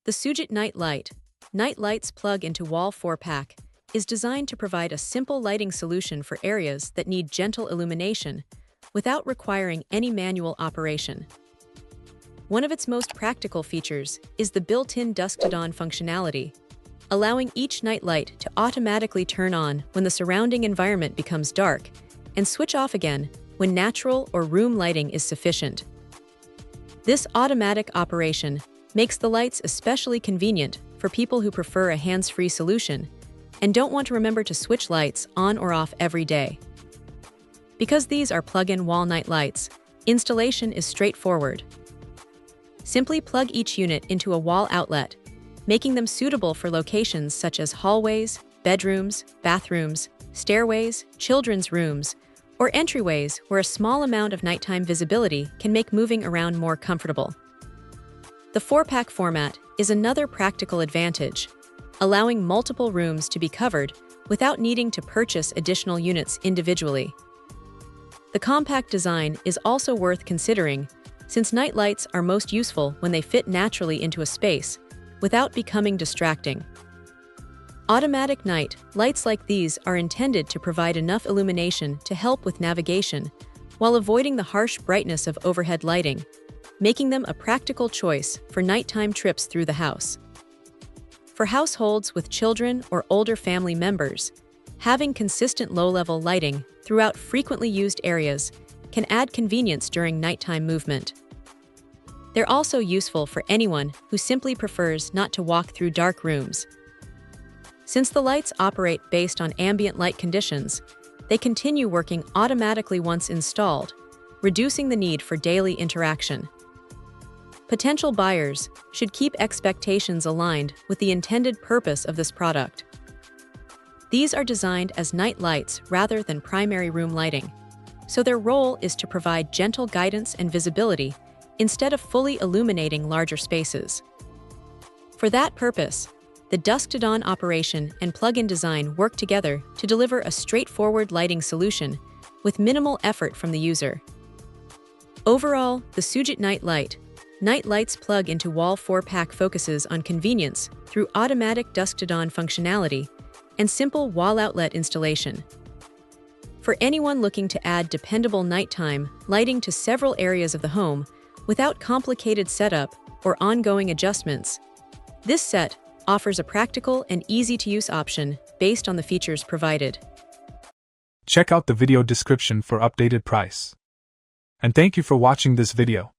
The Sujeet Nightlight's plug-into-wall 4-pack is designed to provide a simple lighting solution for areas that need gentle illumination without requiring any manual operation. One of its most practical features is the built-in dusk to dawn functionality, allowing each nightlight to automatically turn on when the surrounding environment becomes dark and switch off again when natural or room lighting is sufficient. This automatic operation makes the lights especially convenient for people who prefer a hands-free solution and don't want to remember to switch lights on or off every day. Because these are plug-in wall night lights, installation is straightforward. Simply plug each unit into a wall outlet, making them suitable for locations such as hallways, bedrooms, bathrooms, stairways, children's rooms, or entryways where a small amount of nighttime visibility can make moving around more comfortable. The 4-pack format is another practical advantage, allowing multiple rooms to be covered without needing to purchase additional units individually. The compact design is also worth considering, since nightlights are most useful when they fit naturally into a space without becoming distracting. Automatic night lights like these are intended to provide enough illumination to help with navigation while avoiding the harsh brightness of overhead lighting, making them a practical choice for nighttime trips through the house. For households with children or older family members, having consistent low-level lighting throughout frequently used areas can add convenience during nighttime movement. They're also useful for anyone who simply prefers not to walk through dark rooms. Since the lights operate based on ambient light conditions, they continue working automatically once installed, reducing the need for daily interaction. Potential buyers should keep expectations aligned with the intended purpose of this product. These are designed as night lights rather than primary room lighting, so their role is to provide gentle guidance and visibility instead of fully illuminating larger spaces. For that purpose, the dusk to dawn operation and plug-in design work together to deliver a straightforward lighting solution with minimal effort from the user. Overall, the Sujeet Nightlight's plug-into-wall 4-pack focuses on convenience through automatic dusk to dawn functionality and simple wall outlet installation. For anyone looking to add dependable nighttime lighting to several areas of the home without complicated setup or ongoing adjustments, this set offers a practical and easy-to-use option based on the features provided. Check out the video description for updated price. And thank you for watching this video.